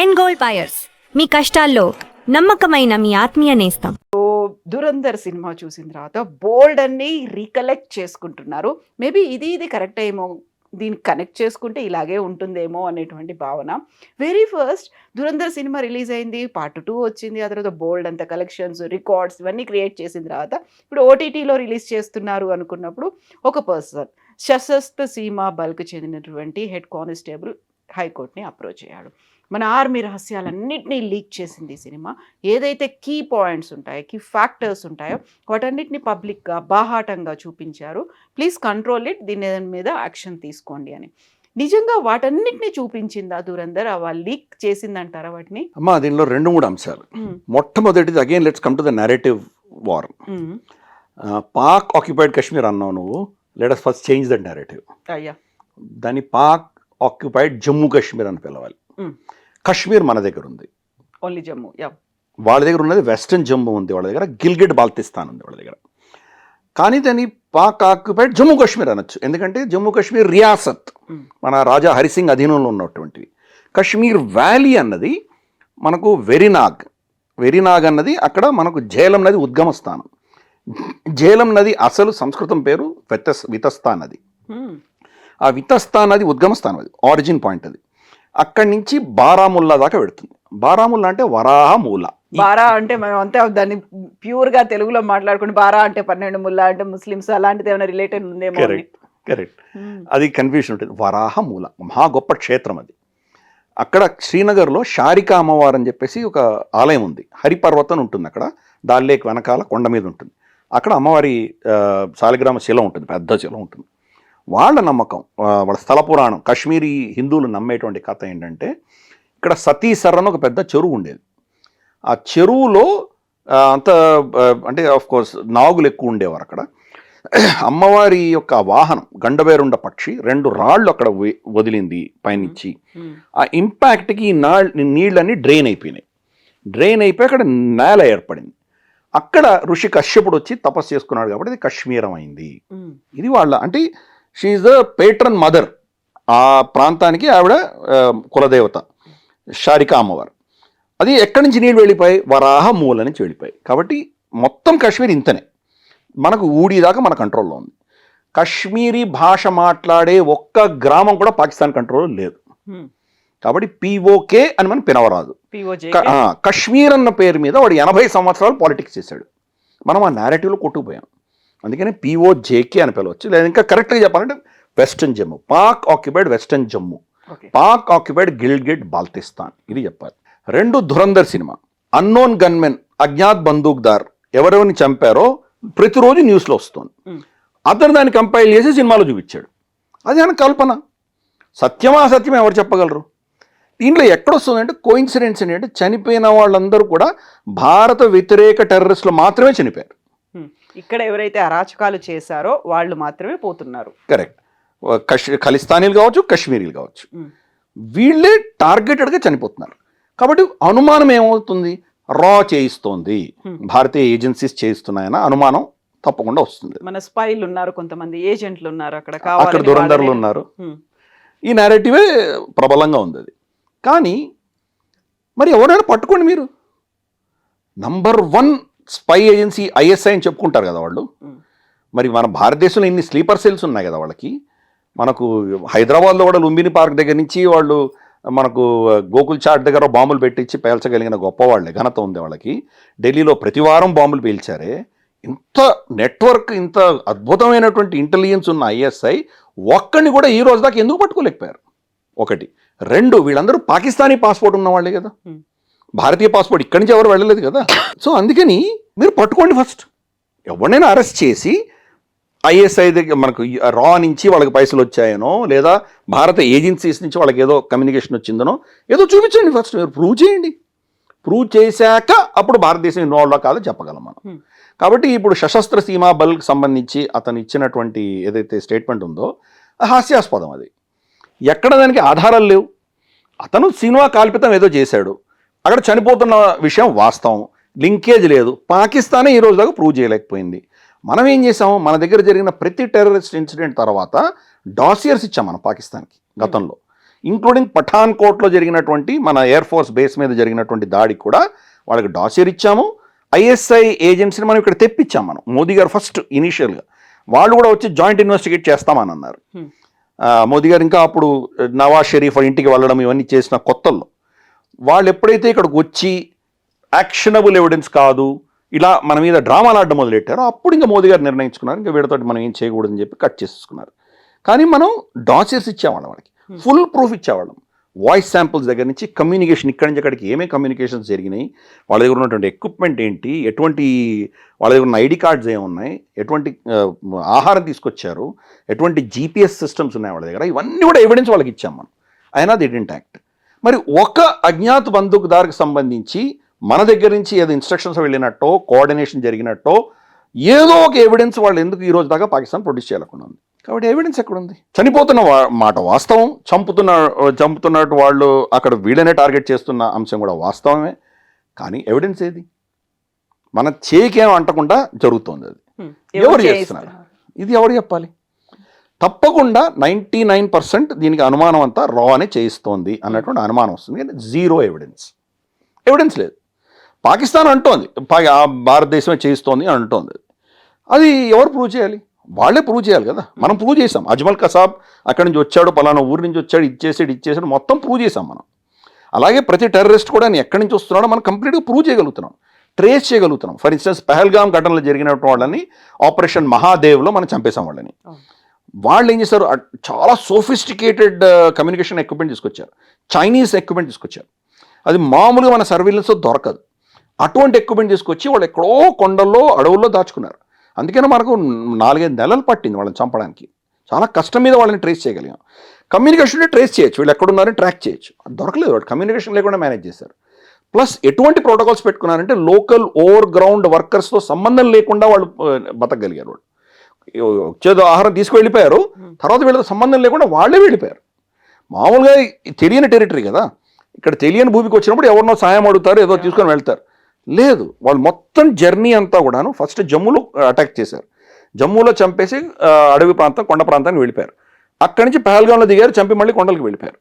End gold buyers, మీ కష్టాల్లో నమ్మకమైన మీ ఆత్మీయ నేస్తం. దురంధర్ సినిమా చూసిన తర్వాత బోల్డ్ అన్ని రీకలెక్ట్ చేసుకుంటున్నారు. మేబీ ఇది కరెక్ట్ ఏమో, దీనికి కనెక్ట్ చేసుకుంటే ఇలాగే ఉంటుందేమో అనేటువంటి భావన. Very first Dhurandhar cinema release అయింది, పార్ట్ 2 వచ్చింది, ఆ తర్వాత బోల్డ్ అంత కలెక్షన్స్, రికార్డ్స్ ఇవన్నీ క్రియేట్ చేసిన తర్వాత ఇప్పుడు ఓటీటీలో రిలీజ్ చేస్తున్నారు అనుకున్నప్పుడు ఒక పర్సన్ సశస్త్ర సీమా బల్కి చెందినటువంటి హెడ్ కానిస్టేబుల్ హైకోర్టుని అప్రోచ్ అయ్యాడు. మన ఆర్మీ రహస్యాలన్నింటినీ లీక్ చేసింది ఈ సినిమా. ఏదైతే కీ పాయింట్స్ ఉంటాయో, కీ ఫ్యాక్టర్స్ ఉంటాయో వాటన్నిటిని పబ్లిక్గా బాహాటంగా చూపించారు. ప్లీజ్ కంట్రోల్ ఇట్, దీని మీద యాక్షన్ తీసుకోండి అని. నిజంగా వాటన్నిటిని చూపించిందా దురంధర్? వాళ్ళు లీక్ చేసిందంటారా వాటిని? అమ్మా, దీనిలో 2-3 అంశాలు. మొట్టమొదటిది, again let's come to the narrative war. Pak occupied Kashmir అన్నావు నువ్వు, let us first change that narrative. అయ్యా, దాన్ని పాక్ ఆక్యుపైడ్ జమ్మూ కాశ్మీర్ అని పిలవాలి. కాశ్మీర్ మన దగ్గర ఉంది, ఓన్లీ జమ్మూ. వాళ్ళ దగ్గర ఉన్నది వెస్టర్న్ జమ్మూ ఉంది, వాళ్ళ దగ్గర గిల్గిట్ బాల్తిస్తాన్ ఉంది వాళ్ళ దగ్గర. కానీ దాన్ని పాక్ ఆక్యుపైడ్ జమ్మూ కాశ్మీర్ అనొచ్చు, ఎందుకంటే జమ్మూ కాశ్మీర్ రియాసత్ మన రాజా హరిసింగ్ అధీనంలో ఉన్నటువంటివి. కాశ్మీర్ వ్యాలీ అన్నది మనకు వెరినాగ్ అన్నది అక్కడ మనకు ఝేలం నది ఉద్గమ స్థానం. ఝేలం నది అసలు సంస్కృతం పేరు వితస్తా నది. ఆ వితస్తా నది ఉద్గమ స్థానం, అది ఆరిజిన్ పాయింట్. అది అక్కడి నుంచి బారాముల్లా దాకా పెడుతుంది. బారాముల్లా అంటే వరాహమూల. బారా అంటే మనం అంతే దాన్ని ప్యూర్గా తెలుగులో మాట్లాడుకుంటే బారా అంటే 12 ముల్లా అంటే ముస్లిమ్స్, అలాంటిది ఏమైనా రిలేటెడ్ ఉందేమో. కరెక్ట్. అది కన్ఫ్యూషన్ ఉంటుంది. వరాహమూల మహా గొప్ప క్షేత్రం అది. అక్కడ శ్రీనగర్లో షారికా అమ్మవారు అని చెప్పేసి ఒక ఆలయం ఉంది. హరిపర్వతం ఉంటుంది అక్కడ, దాల్లేక్ వెనకాల కొండ మీద ఉంటుంది. అక్కడ అమ్మవారి శాలిగ్రామ శిల ఉంటుంది, పెద్ద శిల ఉంటుంది. వాళ్ళ నమ్మకం, వాళ్ళ స్థల పురాణం, కాశ్మీరీ హిందువులు నమ్మేటువంటి కథ ఏంటంటే, ఇక్కడ సతీసర్ అని ఒక పెద్ద చెరువు ఉండేది. ఆ చెరువులో అంటే ఆఫ్ కోర్స్ నాగులు ఎక్కువ ఉండేవారు అక్కడ. అమ్మవారి యొక్క వాహనం గండవేరుండ పక్షి 2 రాళ్ళు అక్కడ వదిలింది పైనుంచి. ఆ ఇంపాక్ట్కి ఈ నీళ్ళన్నీ డ్రైన్ అయిపోయి అక్కడ నేల ఏర్పడింది. అక్కడ ఋషి కశ్యపుడు వచ్చి తపస్సు చేసుకున్నాడు కాబట్టి ఇది కశ్మీరం అయింది. ఇది వాళ్ళ అంటే షీఈ్ ద పేట్రన్ మదర్. ఆ ప్రాంతానికి ఆవిడ కులదేవత షారికా అమ్మవారు. అది ఎక్కడి నుంచి నీళ్ళు వెళ్ళిపోయి, వరాహ మూల నుంచి వెళ్ళిపోయి. కాబట్టి మొత్తం కాశ్మీర్ ఇంతనే, మనకు ఊడి దాకా మన కంట్రోల్లో ఉంది. కాశ్మీరీ భాష మాట్లాడే ఒక్క గ్రామం కూడా పాకిస్తాన్ కంట్రోల్లో లేదు. కాబట్టి POK అని మనం పిలవరాదు. కశ్మీర్ అన్న పేరు మీద వాడు 80 సంవత్సరాలు పాలిటిక్స్ చేశాడు. మనం ఆ నేరేటివ్లో కొట్టుకుపోయాం. అందుకని POJK అని పిలవచ్చు. లేదా ఇంకా కరెక్ట్గా చెప్పాలంటే western Jammu, Pak occupied western Jammu, Pak occupied Gilgit Baltistan, ఇది చెప్పాలి. 2 ధురంధర్ సినిమా. అన్నోన్ గన్మెన్, అజ్ఞాత్ బందూక్దార్ ఎవరెవరిని చంపారో ప్రతిరోజు న్యూస్లో వస్తుంది. అతను దాన్ని కంపైల్ చేసి సినిమాలో చూపించాడు. అది ఆయన కల్పన. సత్యమా అసత్యమా ఎవరు చెప్పగలరు? దీంట్లో ఎక్కడొస్తుందంటే కోయిన్సిడెన్స్ ఏంటంటే, చనిపోయిన వాళ్ళందరూ కూడా భారత వ్యతిరేక టెర్రరిస్టులు మాత్రమే చనిపోయారు. ఇక్కడ ఎవరైతే అరాచకాలు చేశారో వాళ్ళు మాత్రమే పోతున్నారు. కరెక్ట్. ఖలిస్తానీలు కావచ్చు, కాశ్మీరీలు కావచ్చు, వీళ్ళే టార్గెటెడ్గా చనిపోతున్నారు. కాబట్టి అనుమానం ఏమవుతుంది? రా చేయిస్తోంది, భారతీయ ఏజెన్సీస్ చేయిస్తున్నాయన్న అనుమానం తప్పకుండా వస్తుంది. మన స్పైలు ఉన్నారు, కొంతమంది ఏజెంట్లు ఉన్నారు అక్కడ దురంధర్లు ఉన్నారు. ఈ నేరేటివే ప్రబలంగా ఉంది అది. కానీ మరి ఎవరైనా పట్టుకోండి మీరు. నంబర్ 1 స్పై ఏజెన్సీ ISI అని చెప్పుకుంటారు కదా వాళ్ళు. మరి మన భారతదేశంలో ఇన్ని స్లీపర్ సెల్స్ ఉన్నాయి కదా వాళ్ళకి. మనకు హైదరాబాద్లో కూడా లుంబిని పార్క్ దగ్గర నుంచి వాళ్ళు మనకు గోకుల్ చాట్ దగ్గర బాంబులు పెట్టించి పేల్చగలిగిన గొప్పవాళ్ళే, ఘనత ఉంది వాళ్ళకి. ఢిల్లీలో ప్రతి వారం బాంబులు పేల్చారే. ఇంత నెట్వర్క్, ఇంత అద్భుతమైనటువంటి ఇంటెలిజెన్స్ ఉన్న ISI ఒక్కడిని కూడా ఈ రోజు దాకా ఎందుకు పట్టుకోలేకపోయారు? 1. 2, వీళ్ళందరూ పాకిస్తానీ పాస్పోర్ట్ ఉన్నవాళ్ళే కదా, భారతీయ పాస్పోర్ట్ ఇక్కడి నుంచి ఎవరు వెళ్ళలేదు కదా. సో అందుకని మీరు పట్టుకోండి ఫస్ట్. ఎవరినైనా అరెస్ట్ చేసి ISI దగ్గర మనకు రా నుంచి వాళ్ళకి పైసలు వచ్చాయనో, లేదా భారత ఏజెన్సీస్ నుంచి వాళ్ళకి ఏదో కమ్యూనికేషన్ వచ్చిందనో ఏదో చూపించండి ఫస్ట్. మీరు ప్రూవ్ చేయండి. ప్రూవ్ చేశాక అప్పుడు భారతదేశం ఇన్వాల్వ్ కాదో చెప్పగలం మనం. కాబట్టి ఇప్పుడు సశస్త్ర సీమా బల్కి సంబంధించి అతను ఇచ్చినటువంటి ఏదైతే స్టేట్మెంట్ ఉందో హాస్యాస్పదం. అది ఎక్కడ దానికి ఆధారాలు లేవు. అతను సినిమా కాల్పితం ఏదో చేశాడు, అక్కడ చనిపోతున్న విషయం వాస్తవం, లింకేజ్ లేదు. పాకిస్తానే ఈ రోజు దాకా ప్రూవ్ చేయలేకపోయింది. మనం ఏం చేసాము, మన దగ్గర జరిగిన ప్రతి టెర్రరిస్ట్ ఇన్సిడెంట్ తర్వాత డాసియర్స్ ఇచ్చాం మనం పాకిస్తాన్కి గతంలో. ఇంక్లూడింగ్ పఠాన్కోట్లో జరిగినటువంటి మన ఎయిర్ ఫోర్స్ బేస్ మీద జరిగినటువంటి దాడికి కూడా వాళ్ళకి డాసియర్ ఇచ్చాము. ఐఎస్ఐ ఏజెన్సీని మనం ఇక్కడ తెప్పించాం. మనం మోదీ గారు ఫస్ట్ ఇనీషియల్గా వాళ్ళు కూడా వచ్చి జాయింట్ ఇన్వెస్టిగేట్ చేస్తామని అన్నారు. మోదీ గారు ఇంకా అప్పుడు నవాజ్ షరీఫ్ ఇంటికి వెళ్ళడం ఇవన్నీ చేసిన కొత్తల్లో వాళ్ళు ఎప్పుడైతే ఇక్కడికి వచ్చి యాక్షనబుల్ ఎవిడెన్స్ కాదు ఇలా మన మీద డ్రామాలు ఆడడం మొదలెట్టారో అప్పుడు ఇంకా మోదీ గారు నిర్ణయించుకున్నారు ఇంకా వీడితో మనం ఏం చేయకూడదని చెప్పి కట్ చేసుకున్నారు. కానీ మనం డాసియర్స్ ఇచ్చేవాళ్ళం, వాళ్ళకి ఫుల్ ప్రూఫ్ ఇచ్చేవాళ్ళం. వాయిస్ శాంపుల్స్ దగ్గర నుంచి కమ్యూనికేషన్ ఇక్కడి నుంచి అక్కడికి ఏమేమి కమ్యూనికేషన్స్ జరిగినాయి, వాళ్ళ దగ్గర ఉన్నటువంటి ఎక్విప్మెంట్ ఏంటి, ఎటువంటి వాళ్ళ దగ్గర ఉన్న ఐడి కార్డ్స్ ఏమున్నాయి, ఎటువంటి ఆహారం తీసుకొచ్చారు, ఎటువంటి జీపీఎస్ సిస్టమ్స్ ఉన్నాయి వాళ్ళ దగ్గర, ఇవన్నీ కూడా ఎవిడెన్స్ వాళ్ళకి ఇచ్చాం మనం. అయినా ది డిడ్ంట్ యాక్ట్. మరి ఒక అజ్ఞాత బందూకుదారికి సంబంధించి మన దగ్గర నుంచి ఏదో ఇన్స్ట్రక్షన్స్ వెళ్ళినట్టో కోఆర్డినేషన్ జరిగినట్టో ఏదో ఒక ఎవిడెన్స్ వాళ్ళు ఎందుకు ఈ రోజు దాకా పాకిస్తాన్ ప్రొడ్యూస్ చేయలేకుండా ఉంది. కాబట్టి ఎవిడెన్స్ ఎక్కడుంది? చనిపోతున్న మాట వాస్తవం, చంపుతున్నట్టు వాళ్ళు అక్కడ వీళ్ళనే టార్గెట్ చేస్తున్న అంశం కూడా వాస్తవమే. కానీ ఎవిడెన్స్ ఏది? మన చేకేం అంటకుండా జరుగుతోంది. అది ఎవరు చేస్తున్నారు? ఇది ఎవరు చెప్పాలి? తప్పకుండా 99% దీనికి అనుమానం అంతా రా అనే చేయిస్తోంది అన్నటువంటి అనుమానం వస్తుంది. కానీ జీరో ఎవిడెన్స్ లేదు. పాకిస్తాన్ అంటోంది భారతదేశమే చేయిస్తోంది అని అంటోంది. అది ఎవరు ప్రూవ్ చేయాలి? వాళ్ళే ప్రూవ్ చేయాలి కదా. మనం ప్రూవ్ చేసాం. అజ్మల్ కసాబ్ అక్కడి నుంచి వచ్చాడు, పలానా ఊరి నుంచి వచ్చాడు, ఇది చేసాడు మొత్తం ప్రూవ్ చేసాం మనం. అలాగే ప్రతి టెర్రరిస్ట్ కూడా ఎక్కడి నుంచి వస్తున్నాడో మనం కంప్లీట్గా ప్రూవ్ చేయగలుగుతున్నాం, ట్రేస్ చేయగలుగుతున్నాం. ఫర్ ఇన్స్టెన్స్ పెహల్గామ్ ఘటనలో జరిగినటువంటి వాళ్ళని ఆపరేషన్ మహాదేవ్లో మనం చంపేశాం వాళ్ళని. వాళ్ళు ఏం చేశారు? చాలా సోఫిస్టికేటెడ్ కమ్యూనికేషన్ ఎక్విప్మెంట్ తీసుకొచ్చారు, చైనీస్ ఎక్విప్మెంట్ తీసుకొచ్చారు. అది మామూలుగా మన సర్వీలెన్స్ దొరకదు. అటువంటి ఎక్విప్మెంట్ తీసుకొచ్చి వాళ్ళు ఎక్కడో కొండల్లో అడవుల్లో దాచుకున్నారు. అందుకని మనకు 4-5 నెలలు పట్టింది వాళ్ళని చంపడానికి. చాలా కష్టం మీద వాళ్ళని ట్రేస్ చేయగలిగాం. కమ్యూనికేషన్ ట్రేస్ చేయొచ్చు, వీళ్ళు ఎక్కడున్నారని ట్రాక్ చేయొచ్చు. అది దొరకలేదు, వాళ్ళు కమ్యూనికేషన్ లేకుండా మేనేజ్ చేశారు. ప్లస్ ఎటువంటి ప్రోటోకాల్స్ పెట్టుకున్నారంటే లోకల్ ఓవర్ గ్రౌండ్ వర్కర్స్తో సంబంధం లేకుండా వాళ్ళు బతకగలిగారు. వాళ్ళు వచ్చేదో ఆహారం తీసుకువెళ్ళిపోయారు, తర్వాత వీళ్ళతో సంబంధం లేకుండా వాళ్ళే వెళ్ళిపోయారు. మామూలుగా తెలియని టెరిటరీ కదా, ఇక్కడ తెలియని భూమికి వచ్చినప్పుడు ఎవరినో సాయం అడుగుతారు, ఏదో తీసుకొని వెళ్తారు. లేదు, వాళ్ళు మొత్తం జర్నీ అంతా కూడాను ఫస్ట్ జమ్మూలో అటాక్ చేశారు. జమ్మూలో చంపేసి అడవి ప్రాంతం, కొండ ప్రాంతానికి వెళ్ళిపోయారు. అక్కడి నుంచి పహల్గామ్లో దిగారు, చంపి మళ్ళీ కొండలకు వెళ్ళిపోయారు.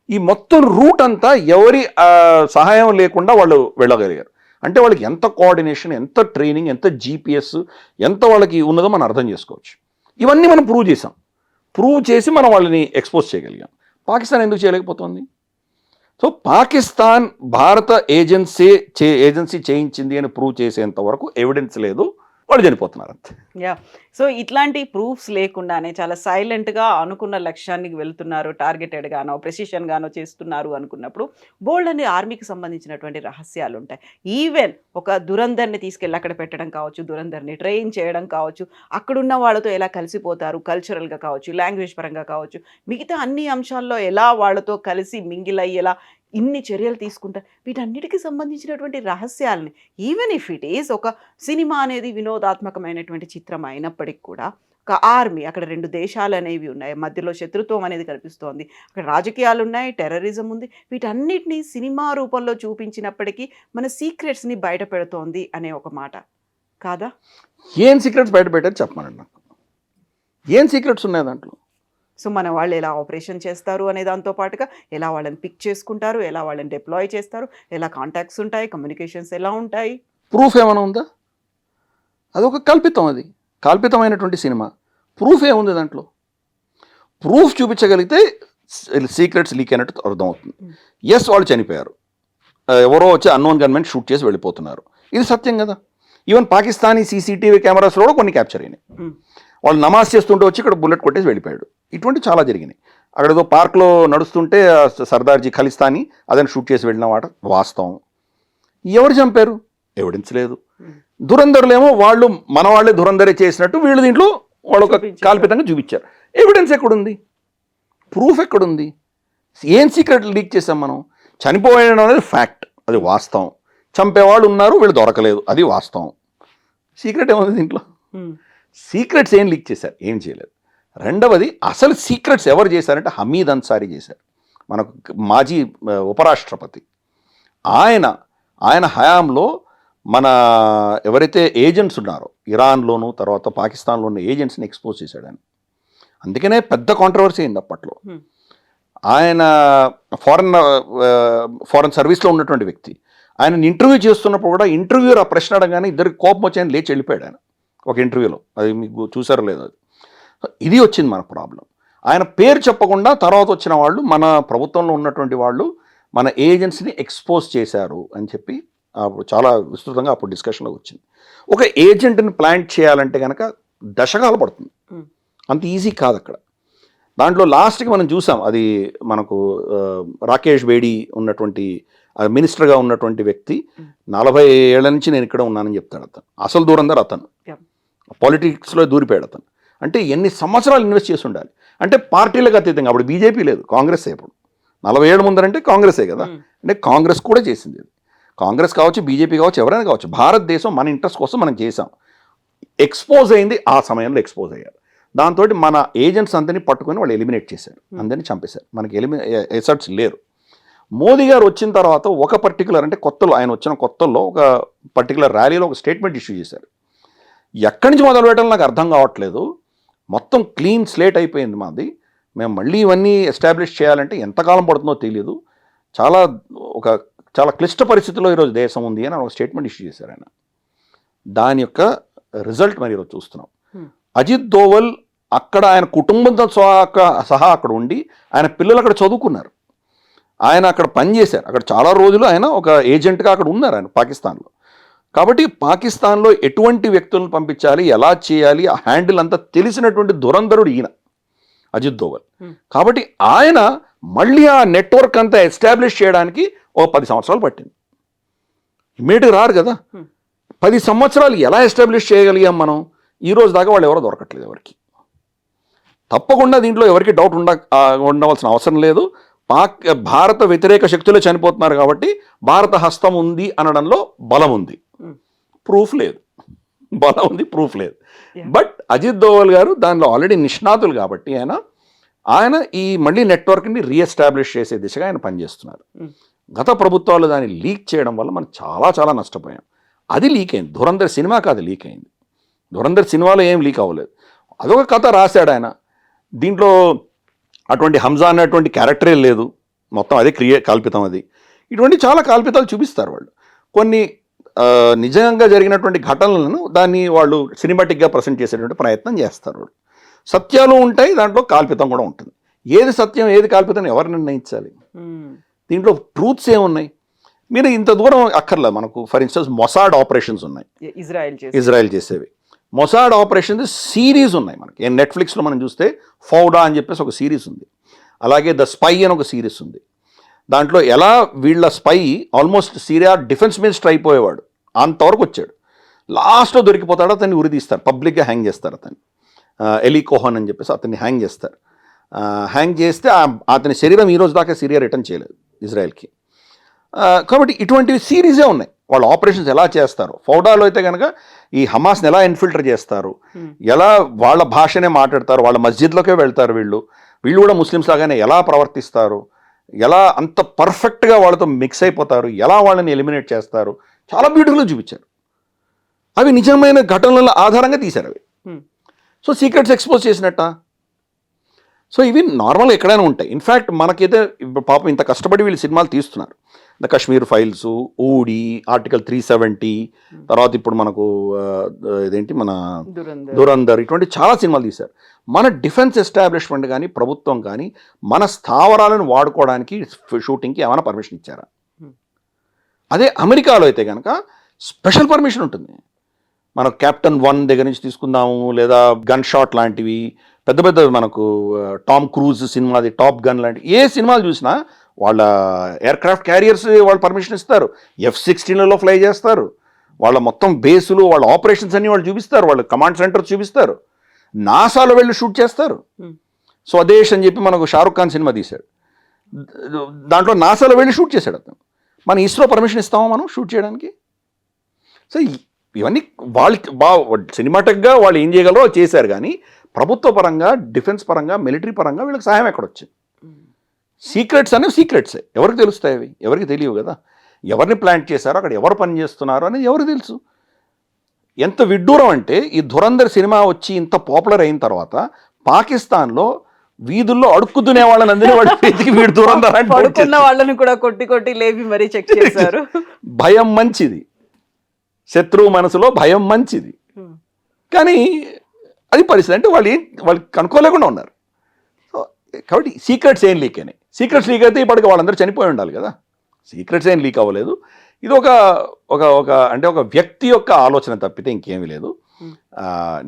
ఈ మొత్తం రూట్ అంతా ఎవరి సహాయం లేకుండా వాళ్ళు వెళ్ళగలిగారు. అంటే వాళ్ళకి ఎంత కోఆర్డినేషన్, ఎంత ట్రైనింగ్, ఎంత జీపీఎస్, ఎంత వాళ్ళకి ఉన్నదో మనం అర్థం చేసుకోవచ్చు. ఇవన్నీ మనం ప్రూవ్ చేసాం. ప్రూవ్ చేసి మనం వాళ్ళని ఎక్స్పోజ్ చేయగలిగాం. పాకిస్తాన్ ఎందుకు చేయలేకపోతుంది? సో పాకిస్తాన్ భారత ఏజెన్సీ చేయించింది అని ప్రూవ్ చేసేంత వరకు ఎవిడెన్స్ లేదు, వాళ్ళు చనిపోతున్నారు అంతే. యా, సో ఇట్లాంటి ప్రూఫ్స్ లేకుండానే చాలా సైలెంట్గా అనుకున్న లక్ష్యానికి వెళ్తున్నారు, టార్గెటెడ్ గానో ప్రెసిషన్ గానో చేస్తున్నారు అనుకున్నప్పుడు బోల్డ్ అనే ఆర్మీకి సంబంధించినటువంటి రహస్యాలు ఉంటాయి. ఈవెన్ ఒక దురంధర్ని తీసుకెళ్ళి అక్కడ పెట్టడం కావచ్చు, దురంధర్ని ట్రైన్ చేయడం కావచ్చు, అక్కడున్న వాళ్ళతో ఎలా కలిసిపోతారు కల్చరల్గా కావచ్చు, లాంగ్వేజ్ పరంగా కావచ్చు, మిగతా అన్ని అంశాల్లో ఎలా వాళ్ళతో కలిసి మింగిల్ అయ్యేలా ఇన్ని చర్యలు తీసుకుంటారు. వీటన్నిటికీ సంబంధించినటువంటి రహస్యాలని, ఈవెన్ ఇఫ్ ఇట్ ఈస్ ఒక సినిమా అనేది వినోదాత్మకమైనటువంటి చిత్రం అయినప్పటికీ కూడా ఒక ఆర్మీ, అక్కడ 2 దేశాలు అనేవి ఉన్నాయి, మధ్యలో శత్రుత్వం అనేది కనిపిస్తోంది, అక్కడ రాజకీయాలు ఉన్నాయి, టెర్రరిజం ఉంది. వీటన్నిటిని సినిమా రూపంలో చూపించినప్పటికీ మన సీక్రెట్స్ని బయట పెడుతోంది అనే ఒక మాట కాదా? ఏం సీక్రెట్స్ బయట పెట్టారు చెప్పమనండి నాకు. ఏం సీక్రెట్స్ ఉన్నాయి దాంట్లో? సో మన వాళ్ళు ఎలా ఆపరేషన్ చేస్తారు అనే దాంతో పాటుగా ఎలా వాళ్ళని పిక్ చేసుకుంటారు, ఎలా వాళ్ళని డిప్లాయ్ చేస్తారు, ఎలా కాంటాక్ట్స్ ఉంటాయి, కమ్యూనికేషన్స్ ఎలా ఉంటాయి. ప్రూఫ్ ఏమైనా ఉందా? అదొక కల్పితం, అది కల్పితమైనటువంటి సినిమా. ప్రూఫ్ ఏముంది దాంట్లో? ప్రూఫ్ చూపించగలిగితే సీక్రెట్స్ లీక్ అయినట్టు అర్థమవుతుంది. ఎస్, వాళ్ళు చనిపోయారు, ఎవరో వచ్చి అన్నోన్ గన్మెన్ షూట్ చేసి వెళ్ళిపోతున్నారు, ఇది సత్యం కదా. ఈవెన్ పాకిస్తానీ సీసీటీవీ కెమెరాస్లో కూడా కొన్ని క్యాప్చర్ అయినాయి. వాళ్ళు నమాజ్ చేస్తుంటే వచ్చి ఇక్కడ బుల్లెట్ కొట్టేసి వెళ్ళిపోయాడు. ఇటువంటి చాలా జరిగినాయి. అక్కడ ఏదో పార్క్లో నడుస్తుంటే సర్దార్జీ ఖలిస్తానీ అదని షూట్ చేసి వెళ్ళిన వాట వాస్తవం. ఎవరు చంపారు? ఎవిడెన్స్ లేదు. దురంధరులేమో వాళ్ళు మన వాళ్ళే దురంధరే చేసినట్టు వీళ్ళు దీంట్లో వాళ్ళు ఒక కాల్పితంగా చూపించారు. ఎవిడెన్స్ ఎక్కడుంది? ప్రూఫ్ ఎక్కడుంది? ఏం సీక్రెట్ లీక్ చేసాం మనం? చనిపోయడం అనేది ఫ్యాక్ట్, అది వాస్తవం. చంపేవాళ్ళు ఉన్నారు, వీళ్ళు దొరకలేదు, అది వాస్తవం. సీక్రెట్ ఏముంది దీంట్లో? సీక్రెట్స్ ఏం లీక్ చేశారు? ఏం చేయలేదు. రెండవది, అసలు సీక్రెట్స్ ఎవరు చేశారంటే హమీద్ అన్సారీ చేశారు, మనకు మాజీ ఉపరాష్ట్రపతి. ఆయన హయాంలో మన ఎవరైతే ఏజెంట్స్ ఉన్నారో ఇరాన్లోను తర్వాత పాకిస్తాన్లో ఉన్న ఏజెంట్స్ని ఎక్స్పోజ్ చేశాడు ఆయన. అందుకనే పెద్ద కాంట్రవర్సీ అయింది అప్పట్లో. ఆయన ఫారెన్ సర్వీస్లో ఉన్నటువంటి వ్యక్తి. ఆయన ఇంటర్వ్యూ చేస్తున్నప్పుడు కూడా ఇంటర్వ్యూర్ ఆ ప్రశ్న అడగానే ఇద్దరికి కోపం వచ్చి ఆయన లేచి వెళ్ళిపోయాడు ఆయన ఒక ఇంటర్వ్యూలో. అది మీకు చూసారో లేదో అది. ఇది వచ్చింది మన ప్రాబ్లం. ఆయన పేరు చెప్పకుండా తర్వాత వచ్చిన వాళ్ళు మన ప్రభుత్వంలో ఉన్నటువంటి వాళ్ళు మన ఏజెంట్స్ని ఎక్స్పోజ్ చేశారు అని చెప్పి అప్పుడు చాలా విస్తృతంగా అప్పుడు డిస్కషన్లో వచ్చింది. ఒక ఏజెంట్ని ప్లాంట్ చేయాలంటే కనుక దశకాలు పడుతుంది, అంత ఈజీ కాదు అక్కడ. దాంట్లో లాస్ట్కి మనం చూసాం, అది మనకు రాకేష్ బేడి ఉన్నటువంటి మినిస్టర్గా ఉన్నటువంటి వ్యక్తి 40 ఏళ్ల నుంచి నేను ఇక్కడ ఉన్నానని చెప్తాడు. అతను అసలు దూరందరు, అతను పాలిటిక్స్లో దూరిపోయాడు అతను. అంటే ఎన్ని సంవత్సరాలు ఇన్వెస్ట్ చేసి ఉండాలి. అంటే పార్టీలకు అతీతంగా అప్పుడు బీజేపీ లేదు, కాంగ్రెస్. ఇప్పుడు 40 ఏళ్ళ ముందరంటే కాంగ్రెసే కదా. అంటే కాంగ్రెస్ కూడా చేసింది. కాంగ్రెస్ కావచ్చు, బీజేపీ కావచ్చు, ఎవరైనా కావచ్చు, భారతదేశం మన ఇంట్రెస్ట్ కోసం మనం చేసాం. ఎక్స్పోజ్ అయింది, ఆ సమయంలో ఎక్స్పోజ్ అయ్యారు. దాంతో మన ఏజెంట్స్ అందరినీ పట్టుకొని వాళ్ళు ఎలిమినేట్ చేశారు, అందరినీ చంపేశారు. మనకి ఎసర్ట్స్ లేరు. మోదీ గారు వచ్చిన తర్వాత ఒక పర్టికులర్, అంటే కొత్తలో ఆయన వచ్చిన కొత్తల్లో ఒక పర్టికులర్ ర్యాలీలో ఒక స్టేట్మెంట్ ఇష్యూ చేశారు. ఎక్కడి నుంచి మొదలు పెట్టాలో నాకు అర్థం కావట్లేదు, మొత్తం క్లీన్ స్లేట్ అయిపోయింది మాది, మేము మళ్ళీ ఇవన్నీ ఎస్టాబ్లిష్ చేయాలంటే ఎంతకాలం పడుతుందో తెలియదు, చాలా క్లిష్ట పరిస్థితుల్లో ఈరోజు దేశం ఉంది అని ఒక స్టేట్మెంట్ ఇష్యూ చేశారు ఆయన. దాని యొక్క రిజల్ట్ మరి ఈరోజు చూస్తున్నాం. అజిత్ దోవల్ అక్కడ ఆయన కుటుంబంతో సహా అక్కడ ఉండి ఆయన పిల్లలు అక్కడ చదువుకున్నారు, ఆయన అక్కడ పనిచేశారు. అక్కడ చాలా రోజులు ఆయన ఒక ఏజెంట్గా అక్కడ ఉన్నారు ఆయన పాకిస్తాన్లో. కాబట్టి పాకిస్తాన్లో ఎటువంటి వ్యక్తులను పంపించాలి, ఎలా చేయాలి, ఆ హ్యాండిల్ అంతా తెలిసినటువంటి దురంధరుడు ఈయన అజిత్ దోవల్. కాబట్టి ఆయన మళ్ళీ ఆ నెట్వర్క్ అంతా ఎస్టాబ్లిష్ చేయడానికి ఓ 10 సంవత్సరాలు పట్టింది. ఇమ్మీడియట్గా రారు కదా. 10 సంవత్సరాలు ఎలా ఎస్టాబ్లిష్ చేయగలిగాం మనం? ఈ రోజు దాకా వాళ్ళు ఎవరో దొరకట్లేదు ఎవరికి. తప్పకుండా దీంట్లో ఎవరికి డౌట్ ఉండవలసిన అవసరం లేదు. భారత వ్యతిరేక శక్తులే చనిపోతున్నారు కాబట్టి భారత హస్తం ఉంది అనడంలో బలం ఉంది, ప్రూఫ్ లేదు. బలం ఉంది, ప్రూఫ్ లేదు. బట్ అజిత్ దోవల్ గారు దానిలో ఆల్రెడీ నిష్ణాతులు కాబట్టి ఆయన ఈ మళ్ళీ నెట్వర్క్ని రీఎస్టాబ్లిష్ చేసే దిశగా ఆయన పనిచేస్తున్నారు. గత ప్రభుత్వాలు దాన్ని లీక్ చేయడం వల్ల మనం చాలా చాలా నష్టపోయాం. అది లీక్ అయింది, ధురంధర్ సినిమాకి అది లీక్ అయింది. ధురంధర్ సినిమాలో ఏం లీక్ అవ్వలేదు, అదొక కథ రాశాడు ఆయన. దీంట్లో అటువంటి హంజా అనేటువంటి క్యారెక్టరే లేదు, మొత్తం అదే కల్పితం. అది ఇటువంటి చాలా కల్పితాలు చూపిస్తారు వాళ్ళు. కొన్ని నిజంగా జరిగినటువంటి ఘటనలను దాన్ని వాళ్ళు సినిమాటిక్గా ప్రజెంట్ చేసేటువంటి ప్రయత్నం చేస్తారు వాళ్ళు. సత్యాలు ఉంటాయి, దాంట్లో కాల్పితం కూడా ఉంటుంది. ఏది సత్యం ఏది కాల్పితం ఎవరు నిర్ణయించాలి? దీంట్లో ట్రూత్స్ ఏమున్నాయి? మీరు ఇంత దూరం అక్కర్లేదు. మనకు ఫర్ ఇన్స్టెన్స్ మొసాడ్ ఆపరేషన్స్ ఉన్నాయి, ఇజ్రాయెల్ చేసేవి. మొసాడ్ ఆపరేషన్స్ సిరీస్ ఉన్నాయి మనకి. నెట్ఫ్లిక్స్లో మనం చూస్తే ఫౌడా అని చెప్పేసి ఒక సిరీస్ ఉంది, అలాగే ద స్పై అని ఒక సిరీస్ ఉంది. దాంట్లో ఎలా వీళ్ళ spy almost Syria defence minister అయిపోయేవాడు, అంతవరకు వచ్చాడు. లాస్ట్లో దొరికిపోతాడు, అతన్ని ఉరిదీస్తారు, పబ్లిక్గా హ్యాంగ్ చేస్తారు. అతన్ని ఎలీ కోహన్ అని చెప్పేసి అతన్ని హ్యాంగ్ చేస్తారు. హ్యాంగ్ చేస్తే అతని శరీరం ఈరోజు దాకా సిరియా రిటర్న్ చేయలేదు ఇజ్రాయెల్కి. కాబట్టి ఇటువంటివి సిరీసే ఉన్నాయి. వాళ్ళు ఆపరేషన్స్ ఎలా చేస్తారు. ఫౌడాలో అయితే కనుక ఈ హమాస్ని ఎలా ఇన్ఫిల్టర్ చేస్తారు, ఎలా వాళ్ళ భాషనే మాట్లాడతారు, వాళ్ళ మస్జిద్లోకే వెళ్తారు, వీళ్ళు కూడా ముస్లిమ్స్ లాగానే ఎలా ప్రవర్తిస్తారు, ఎలా అంత పర్ఫెక్ట్గా వాళ్ళతో మిక్స్ అయిపోతారు, ఎలా వాళ్ళని ఎలిమినేట్ చేస్తారు, చాలా బ్యూటిఫుల్గా చూపించారు. అవి నిజమైన ఘటనల ఆధారంగా తీశారు అవి. సో సీక్రెట్స్ ఎక్స్పోజ్ చేసినట్ట. సో ఇవి నార్మల్గా ఎక్కడైనా ఉంటాయి. ఇన్ఫ్యాక్ట్ మనకైతే పాపం ఇంత కష్టపడి వీళ్ళు సినిమాలు తీస్తున్నారు. ద కశ్మీర్ ఫైల్స్, ఊడి, ఆర్టికల్ 370, తర్వాత ఇప్పుడు మనకు ఇదేంటి మన దురంధర్, ఇటువంటి చాలా సినిమాలు తీశారు. మన డిఫెన్స్ ఎస్టాబ్లిష్మెంట్ కానీ ప్రభుత్వం కానీ మన స్థావరాలను వాడుకోవడానికి షూటింగ్కి ఏమైనా పర్మిషన్ ఇచ్చారా? అదే అమెరికాలో అయితే కనుక స్పెషల్ పర్మిషన్ ఉంటుంది. మన క్యాప్టెన్ 1 దగ్గర నుంచి తీసుకుందాము, లేదా గన్ షాట్ లాంటివి, పెద్ద పెద్ద మనకు టామ్ క్రూజ్ సినిమాది టాప్ గన్ లాంటి ఏ సినిమాలు చూసినా వాళ్ళ ఎయిర్క్రాఫ్ట్ క్యారియర్స్ వాళ్ళు పర్మిషన్ ఇస్తారు, F-16లలో ఫ్లై చేస్తారు, వాళ్ళ మొత్తం బేసులు, వాళ్ళ ఆపరేషన్స్ అన్నీ వాళ్ళు చూపిస్తారు, వాళ్ళ కమాండ్ సెంటర్ చూపిస్తారు, నాసాలో వెళ్ళి షూట్ చేస్తారు. స్వదేశ్ అని చెప్పి మనకు షారుఖ్ ఖాన్ సినిమా తీశాడు, దాంట్లో నాసాలో వెళ్ళి షూట్ చేశాడు అతను. మన ఇస్రో పర్మిషన్ ఇస్తామా మనం షూట్ చేయడానికి? సో ఇవన్నీ వాళ్ళు సినిమాటిక్గా వాళ్ళు ఏం చేయగలరో చేశారు, కానీ ప్రభుత్వ పరంగా, డిఫెన్స్ పరంగా, మిలిటరీ పరంగా వీళ్ళకి సహాయం ఎక్కడొచ్చింది? సీక్రెట్స్ అనేవి సీక్రెట్సే, ఎవరికి తెలుస్తాయి? అవి ఎవరికి తెలియవు కదా. ఎవరిని ప్లాంట్ చేశారో, అక్కడ ఎవరు పని చేస్తున్నారో అనేది ఎవరికి తెలుసు? ఎంత విడ్డూరం అంటే ఈ ధురంధర్ సినిమా వచ్చి ఇంత పాపులర్ అయిన తర్వాత పాకిస్తాన్లో వీధుల్లో అడుక్కుతునే వాళ్ళని అందరినీ వాడు వెతికి వీడు దూరం పడుకున్న వాళ్ళని కూడా కొట్టి లేపి మరీ చెక్ చేశారు. భయం మంచిది, శత్రువు మనసులో భయం మంచిది, కానీ అది పరిస్థితి. అంటే వాళ్ళు కనుక్కోలేకుండా ఉన్నారు. సో కాబట్టి సీక్రెట్స్ ఏం లీక్ అయినాయి. సీక్రెట్స్ లీక్ అయితే ఇప్పటికి వాళ్ళందరూ చనిపోయి ఉండాలి కదా. సీక్రెట్స్ ఏం లీక్ అవ్వలేదు. ఇది ఒక వ్యక్తి యొక్క ఆలోచన తప్పితే ఇంకేమీ లేదు.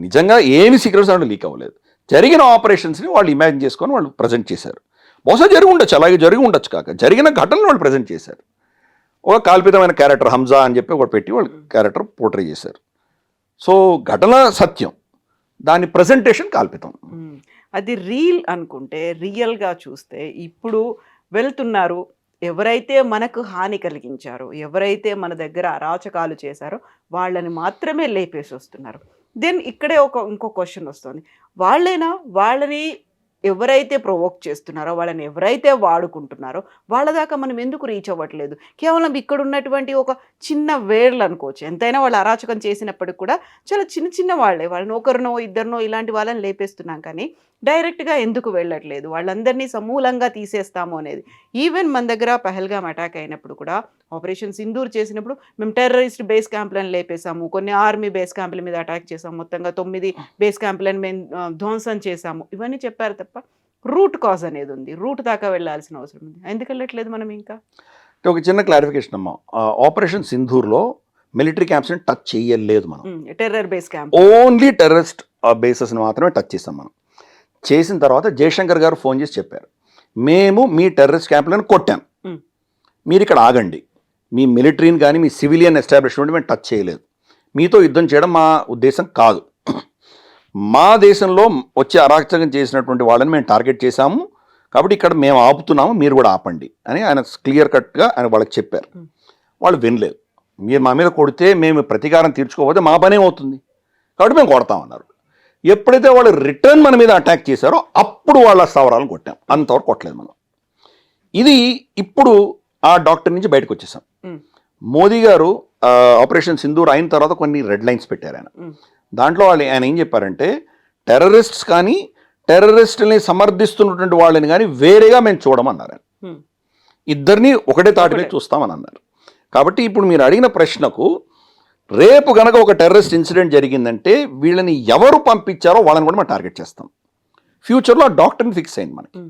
నిజంగా ఏమి సీక్రెట్స్ అంటే లీక్ అవ్వలేదు. జరిగిన ఆపరేషన్స్ని వాళ్ళు ఇమాజిన్ చేసుకొని వాళ్ళు ప్రజెంట్ చేశారు. బహుశా జరిగి ఉండొచ్చు, అలాగే జరిగి ఉండొచ్చు కాక జరిగిన ఘటనలు వాళ్ళు ప్రజెంట్ చేశారు. ఒక కల్పితమైన క్యారెక్టర్ హంజా అని చెప్పి ఒకటి పెట్టి వాళ్ళు క్యారెక్టర్ పోర్ట్రే చేశారు. సో ఘటన సత్యం, దాని ప్రజెంటేషన్ కల్పితం. అది రీల్ అనుకుంటే, రియల్గా చూస్తే ఇప్పుడు వెళ్తున్నారు, ఎవరైతే మనకు హాని కలిగించారో, ఎవరైతే మన దగ్గర అరాచకాలు చేశారో వాళ్ళని మాత్రమే లేపేసి వస్తున్నారు. దెన్ ఇక్కడే ఇంకో క్వశ్చన్ వస్తుంది, వాళ్ళని ఎవరైతే ప్రొవోక్ చేస్తున్నారో, వాళ్ళని ఎవరైతే వాడుకుంటున్నారో వాళ్ళ దాకా మనం ఎందుకు రీచ్ అవ్వట్లేదు? కేవలం ఇక్కడ ఉన్నటువంటి ఒక చిన్న వేర్లు అనుకోవచ్చు. ఎంతైనా వాళ్ళు అరాచకం చేసినప్పటికి కూడా చాలా చిన్న వాళ్ళని ఒకరినో ఇద్దరినో ఇలాంటి వాళ్ళని లేపేస్తున్నాం, కానీ డైరెక్ట్గా ఎందుకు వెళ్ళట్లేదు? వాళ్ళందరినీ సమూలంగా తీసేస్తాము అనేది. ఈవెన్ మన దగ్గర పహల్గామ్ అటాక్ అయినప్పుడు కూడా, ఆపరేషన్ సింధూర్ చేసినప్పుడు మేము టెర్రరిస్ట్ బేస్ క్యాంపులను లేపేసాము, కొన్ని ఆర్మీ బేస్ క్యాంపుల మీద అటాక్ చేసాము, మొత్తంగా 9 బేస్ క్యాంపులను మేము ధ్వంసం చేసాము, ఇవన్నీ చెప్పారు తప్ప రూట్ కాజ్ అనేది ఉంది. రూట్ దాకా వెళ్ళాల్సిన అవసరం ఉంది. ఎందుకు వెళ్ళట్లేదు మనం? ఇంకా ఒక చిన్న క్లారిఫికేషన్ అమ్మా, ఆపరేషన్ సింధూర్లో మిలిటరీ క్యాంప్స్ని టచ్ చేయలేదు మనం. Terror base camp, only terrorist బేసెస్ని మాత్రమే టచ్ చేసాం మనం. చేసిన తర్వాత జయశంకర్ గారు ఫోన్ చేసి చెప్పారు, మేము మీ టెర్రరిస్ట్ క్యాంపులను కొట్టాం, మీరు ఇక్కడ ఆగండి, మీ మిలిటరీని కానీ మీ సివిలియన్ ఎస్టాబ్లిష్మెంట్ మేము టచ్ చేయలేదు, మీతో యుద్ధం చేయడం మా ఉద్దేశం కాదు, మా దేశంలో వచ్చి అరాచకం చేసినటువంటి వాళ్ళని మేము టార్గెట్ చేశాము, కాబట్టి ఇక్కడ మేము ఆపుతున్నాము, మీరు కూడా ఆపండి అని ఆయన క్లియర్ కట్గా ఆయన వాళ్ళకి చెప్పారు. వాళ్ళు వినలేదు. మీరు మా మీద కొడితే మేము ప్రతీకారం తీర్చుకోకపోతే మా పనే అవుతుంది, కాబట్టి మేము కొడతామన్నారు. ఎప్పుడైతే వాళ్ళు రిటర్న్ మన మీద అటాక్ చేశారో అప్పుడు వాళ్ళ స్థావరాలను కొట్టాం, అంతవరకు కొట్టలేదు మనం. ఇది ఇప్పుడు ఆ డాక్టర్ నుంచి బయటకు వచ్చేసాం. మోదీ గారు ఆపరేషన్ సింధూర్ అయిన తర్వాత కొన్ని రెడ్ లైన్స్ పెట్టారు ఆయన. దాంట్లో ఆయన ఏం చెప్పారంటే, టెర్రరిస్ట్స్ కానీ టెర్రరిస్టుల్ని సమర్థిస్తున్నటువంటి వాళ్ళని కానీ వేరేగా మేము చూడమన్నారు. ఇద్దరిని ఒకటే తాటిలో చూస్తామని అన్నారు. కాబట్టి ఇప్పుడు మీరు అడిగిన ప్రశ్నకు, రేపు గనక ఒక టెర్రరిస్ట్ ఇన్సిడెంట్ జరిగిందంటే వీళ్ళని ఎవరు పంపించారో వాళ్ళని కూడా మనం టార్గెట్ చేస్తాం. ఫ్యూచర్లో ఆ డాక్టర్ని ఫిక్స్ అయింది మనకి.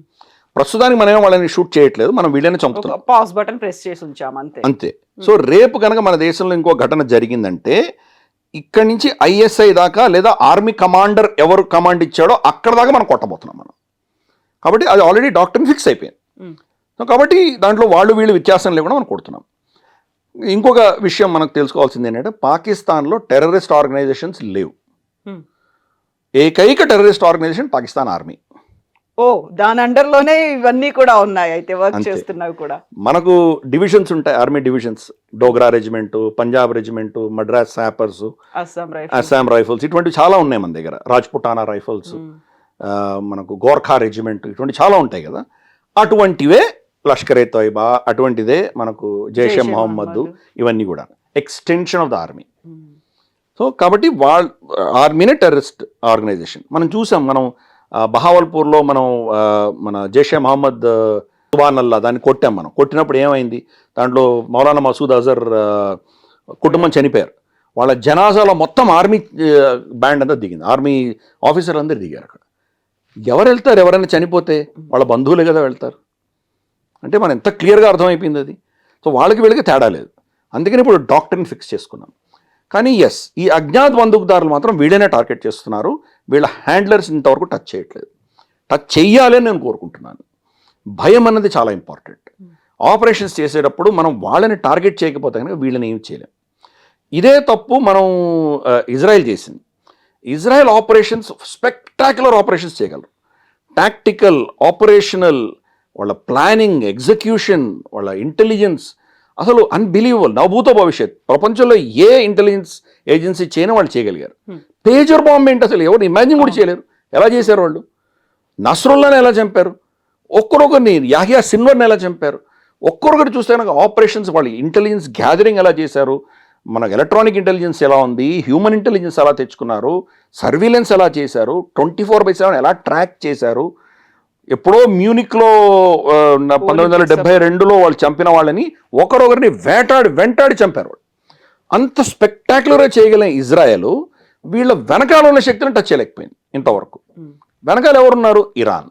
ప్రస్తుతానికి మనమే వాళ్ళని షూట్ చేయట్లేదు, మనం వీళ్ళని చంపుతున్నాం, పాజ్ బటన్ ప్రెస్ చేసి ఉంచాం అంతే. సో రేపు కనుక మన దేశంలో ఇంకో ఘటన జరిగిందంటే ఇక్కడి నుంచి ఐఎస్ఐ దాకా లేదా ఆర్మీ కమాండర్ ఎవరు కమాండ్ ఇచ్చాడో అక్కడ దాకా మనం కొట్టబోతున్నాం మనం. కాబట్టి అది ఆల్రెడీ డాక్టర్ని ఫిక్స్ అయిపోయింది. సో కాబట్టి దాంట్లో వీళ్ళు వ్యత్యాసం లేకుండా మనం కొడుతున్నాం. ఇంకొక విషయం మనకు తెలుసుకోవాల్సింది ఏంటంటే, పాకిస్తాన్లో టెర్రరిస్ట్ ఆర్గనైజేషన్స్ లేవు. ఏకైక టెర్రరిస్ట్ ఆర్గనైజేషన్ పాకిస్తాన్ ఆర్మీ. దాని అండర్లోనే ఇవన్నీ కూడా ఉన్నాయి, అయితే వర్క్ చేస్తున్నవి కూడా. మనకు డివిజన్స్ ఉంటాయి, army divisions, Dogra regiment, Punjab regiment, Madras sappers, Assam rifles, ఇటువంటి చాలా ఉన్నాయి మన దగ్గర. రాజ్పుటానా రైఫల్స్, మనకు గోర్ఖా రెజిమెంట్, ఇటువంటి చాలా ఉంటాయి కదా. అటువంటివే లష్కర్ ఏ తోయిబా, అటువంటిదే మనకు జైషే మొహమ్మద్, ఇవన్నీ కూడా extension of the army. So కాబట్టి ఆర్మీనే టెర్రరిస్ట్ ఆర్గనైజేషన్. మనం చూసాం, మనం బహావల్పూర్లో మన జైషే మొహమ్మద్ సుబానల్లా దాన్ని కొట్టాం. మనం కొట్టినప్పుడు ఏమైంది, దాంట్లో మౌలానా మసూద్ అజర్ కుటుంబం చనిపోయారు. వాళ్ళ జనాజాలో మొత్తం ఆర్మీ బ్యాండ్ అంతా దిగింది, ఆర్మీ ఆఫీసర్లు అందరు దిగారు. అక్కడ ఎవరు వెళ్తారు? ఎవరైనా చనిపోతే వాళ్ళ బంధువులే కదా వెళ్తారు. అంటే మనం ఎంత క్లియర్గా అర్థమైపోయింది అది. సో వాళ్ళకి వీళ్ళకి తేడా లేదు. అందుకని ఇప్పుడు డాక్టర్ని ఫిక్స్ చేసుకున్నాం. కానీ ఎస్, ఈ అజ్ఞాత బందూకుదారులు మాత్రం వీళ్ళనే టార్గెట్ చేస్తున్నారు. వీళ్ళ హ్యాండ్లర్స్ ఇంతవరకు టచ్ చేయట్లేదు. టచ్ చెయ్యాలని నేను కోరుకుంటున్నాను. భయం అన్నది చాలా ఇంపార్టెంట్. ఆపరేషన్స్ చేసేటప్పుడు మనం వాళ్ళని టార్గెట్ చేయకపోతే కనుక వీళ్ళని ఏం చేయలేం. ఇదే తప్పు మనం ఇజ్రాయెల్ చేసింది. ఇజ్రాయెల్ ఆపరేషన్స్ స్పెక్టాక్యులర్ ఆపరేషన్స్ చేయగలరు. టాక్టికల్, ఆపరేషనల్, వాళ్ళ ప్లానింగ్, ఎగ్జిక్యూషన్, వాళ్ళ ఇంటెలిజెన్స్ అసలు అన్బిలీవబుల్. నవభూత భవిష్యత్. ప్రపంచంలో ఏ ఇంటెలిజెన్స్ ఏజెన్సీ చేయని వాళ్ళు చేయగలిగారు. పేజర్ బాంబ్ ఏంటి అసలు ఎవరు ఇమాజిన్ కూడా చేయలేరు. ఎలా చేశారు వాళ్ళు? నస్రుల్లాని ఎలా చంపారు, ఒక్కరొకరిని యాహియా సిన్వర్ని ఎలా చంపారు, ఒక్కరొకటి చూస్తే కనుక ఆపరేషన్స్, వాళ్ళు ఇంటెలిజెన్స్ గ్యాదరింగ్ ఎలా చేశారు, మనకు ఎలక్ట్రానిక్ ఇంటెలిజెన్స్ ఎలా ఉంది, హ్యూమన్ ఇంటెలిజెన్స్ ఎలా తెచ్చుకున్నారు, సర్వీలెన్స్ ఎలా చేశారు, 24/7 ఎలా ట్రాక్ చేశారు. ఎప్పుడో మ్యూనిక్లో 1972లో వాళ్ళు చంపిన వాళ్ళని ఒకరొకరిని వెంటాడి చంపారు వాళ్ళు. అంత స్పెక్టాక్యులర్గా చేయగలిగిన ఇజ్రాయెల్ వీళ్ళ వెనకాల ఉన్న శక్తిని టచ్ చేయలేకపోయింది ఇంతవరకు. వెనకాల ఎవరున్నారు? ఇరాన్.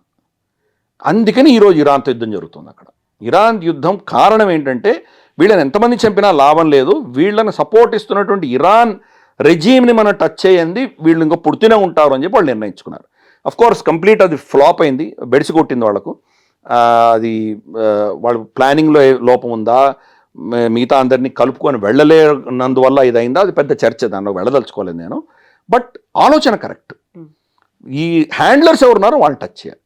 అందుకని ఈరోజు ఇరాన్తో యుద్ధం జరుగుతుంది అక్కడ. ఇరాన్ యుద్ధం కారణం ఏంటంటే వీళ్ళని ఎంతమంది చంపినా లాభం లేదు, వీళ్ళని సపోర్ట్ ఇస్తున్నటువంటి ఇరాన్ రెజీమ్ని మనం టచ్ చేయండి, వీళ్ళు ఇంకా పుడుతూనే ఉంటారు అని చెప్పి వాళ్ళు నిర్ణయించుకున్నారు. అఫ్కోర్స్ కంప్లీట్ అది ఫ్లాప్ అయింది, బెడిసి కొట్టింది వాళ్ళకు. అది వాళ్ళు ప్లానింగ్లో లోపం ఉందా, మిగతా అందరినీ కలుపుకొని వెళ్ళలేనందువల్ల ఇది అయిందా, అది పెద్ద చర్చ, దానిలో వెళ్ళదలుచుకోలేదు నేను. బట్ ఆలోచన కరెక్ట్. ఈ హ్యాండ్లర్స్ ఎవరున్నారో వాళ్ళు టచ్ చేయాలి.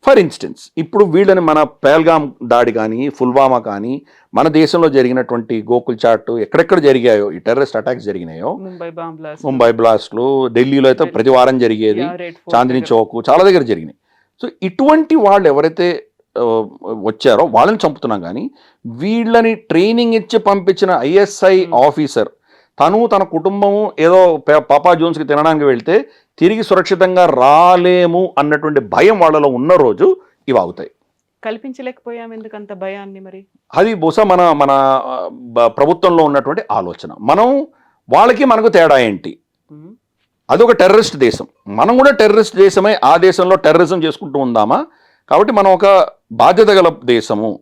ఫర్ ఇన్స్టెన్స్ ఇప్పుడు వీళ్ళని మన పహల్గామ్ దాడి కానీ, పుల్వామా కానీ, మన దేశంలో జరిగినటువంటి గోకుల్ చాట్ ఎక్కడెక్కడ జరిగాయో ఈ టెర్రరిస్ట్ అటాక్స్ జరిగినాయో, ముంబై బ్లాస్ట్లు, ఢిల్లీలో అయితే ప్రతి వారం జరిగేది, చాందినీ చౌక్ చాలా దగ్గర జరిగినాయి. సో ఇటువంటి వాళ్ళు ఎవరైతే వచ్చారో వాళ్ళని చంపుతున్నాం. కానీ వీళ్ళని ట్రైనింగ్ ఇచ్చి పంపించిన ఐఎస్ఐ ఆఫీసర్ తన కుటుంబము ఏదో పాపా జోన్స్కి తినడానికి వెళ్తే తిరిగి సురక్షితంగా రాలేము అన్నటువంటి భయం వాళ్ళలో ఉన్న రోజు ఇవి అవుతాయి. కల్పించలేకపోయాం ఎందుకంత భయాన్ని? మరి అది బహుశా మన ప్రభుత్వంలో ఉన్నటువంటి ఆలోచన. వాళ్ళకి మనకు తేడా ఏంటి? అదొక టెర్రరిస్ట్ దేశం, మనం కూడా టెర్రరిస్ట్ దేశమే. ఆ దేశంలో టెర్రరిజం చేసుకుంటూ ఉందామా? కాబట్టి మనం ఒక బాధ్యత గల దేశము.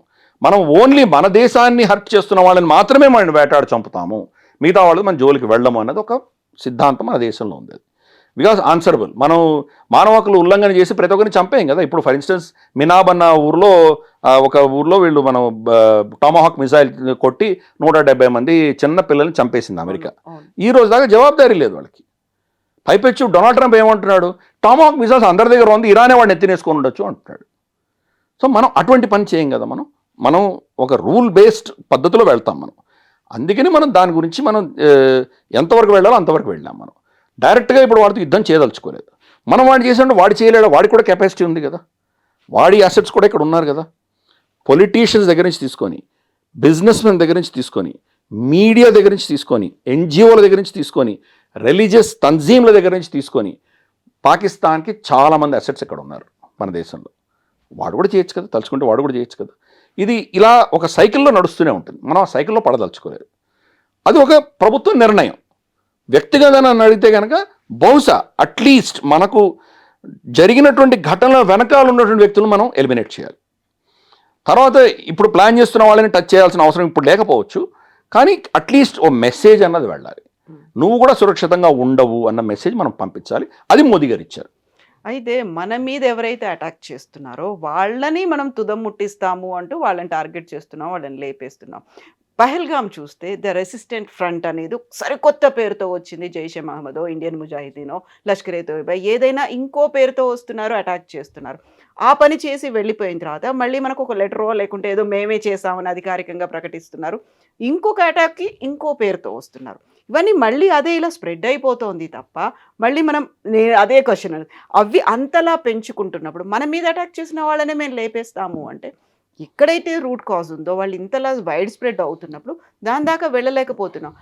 మనం ఓన్లీ మన దేశాన్ని హర్ట్ చేస్తున్న వాళ్ళని మాత్రమే మనం వేటాడి చంపుతాము, మిగతా వాళ్ళు మన జోలికి వెళ్ళము అన్నది ఒక సిద్ధాంతం మన దేశంలో ఉంది. Because answerable. మనం మానవ హక్కులు ఉల్లంఘన చేసి ప్రతి ఒక్కరిని చంపేయం కదా. ఇప్పుడు ఫర్ ఇన్స్టెన్స్ మినాబ్ అన్న ఒక ఊర్లో వీళ్ళు మనం టామాహాక్ మిసైల్ కొట్టి 170 మంది చిన్న పిల్లల్ని చంపేసింది అమెరికా. ఈ రోజు దాకా జవాబుదారీ లేదు వాళ్ళకి. పైపెచ్చు డొనాల్డ్ ట్రంప్ ఏమంటున్నాడు? టామాహాక్ మిసైల్స్ అందరి దగ్గర ఉంది, ఇరానే వాడిని ఎత్తినేసుకొని ఉండొచ్చు అంటున్నాడు. సో మనం అటువంటి పని చేయం కదా. మనం ఒక రూల్ బేస్డ్ పద్ధతిలో వెళ్తాం మనం. అందుకని మనం దాని గురించి మనం ఎంతవరకు వెళ్ళాలో అంతవరకు వెళ్ళాం. మనం డైరెక్ట్గా ఇప్పుడు వాడితో యుద్ధం చేయదలుచుకోలేదు. మనం వాడు చేసినట్టు వాడు చేయలేడు, వాడికి కూడా కెపాసిటీ ఉంది కదా, వాడి అసెట్స్ కూడా ఇక్కడ ఉన్నారు కదా. పొలిటీషియన్స్ దగ్గర నుంచి తీసుకొని, బిజినెస్ మెన్ దగ్గర నుంచి తీసుకొని, మీడియా దగ్గర నుంచి తీసుకొని, ఎన్జిఓల దగ్గర నుంచి తీసుకొని, రిలీజియస్ తంజీమ్ల దగ్గర నుంచి తీసుకొని, పాకిస్తాన్కి చాలామంది అసెట్స్ ఇక్కడ ఉన్నారు మన దేశంలో. వాడు కూడా చేయొచ్చు కదా, తలుచుకుంటే వాడు కూడా చేయొచ్చు కదా. ఇది ఇలా ఒక సైకిల్లో నడుస్తూనే ఉంటుంది. మనం ఆ సైకిల్లో పడదలుచుకోలేదు. అది ఒక ప్రభుత్వ నిర్ణయం. వ్యక్తిగతంగా అడిగితే కనుక బహుశా అట్లీస్ట్ మనకు జరిగినటువంటి ఘటనల వెనకాల ఉన్నటువంటి వ్యక్తులను మనం ఎలిమినేట్ చేయాలి. తర్వాత ఇప్పుడు ప్లాన్ చేస్తున్న వాళ్ళని టచ్ చేయాల్సిన అవసరం ఇప్పుడు లేకపోవచ్చు, కానీ అట్లీస్ట్ ఓ మెసేజ్ అన్నది వెళ్ళాలి. నువ్వు కూడా సురక్షితంగా ఉండవు అన్న మెసేజ్ మనం పంపించాలి. అది మోదీ గారు ఇచ్చారు. అయితే మన మీద ఎవరైతే అటాక్ చేస్తున్నారో వాళ్ళని మనం తుదం ముట్టిస్తాము అంటూ వాళ్ళని టార్గెట్ చేస్తున్నాం, వాళ్ళని లేపేస్తున్నాం. పహల్గామ్ చూస్తే ద రెసిస్టెంట్ ఫ్రంట్ అనేది సరికొత్త పేరుతో వచ్చింది. జైషే మహమ్మదో, ఇండియన్ ముజాహిదీనో, లష్కర్ ఏ తోయిబా, ఏదైనా ఇంకో పేరుతో వస్తున్నారు, అటాక్ చేస్తున్నారు. ఆ పని చేసి వెళ్ళిపోయిన తర్వాత మళ్ళీ మనకు ఒక లెటరో లేకుంటే ఏదో మేమే చేసామని అధికారికంగా ప్రకటిస్తున్నారు. ఇంకొక అటాక్కి ఇంకో పేరుతో వస్తున్నారు. ఇవన్నీ మళ్ళీ అదే ఇలా స్ప్రెడ్ అయిపోతుంది తప్ప మళ్ళీ మనం అదే క్వశ్చన్, అవి అంతలా పెంచుకుంటున్నప్పుడు మన మీద అటాక్ చేసిన వాళ్ళనే మేము లేపేస్తాము అంటే ఎక్కడైతే రూట్ కాజ్ ఉందో వాళ్ళు ఇంతలా వైడ్ స్ప్రెడ్ అవుతున్నప్పుడు దాని దాకా వెళ్ళలేకపోతున్నాం.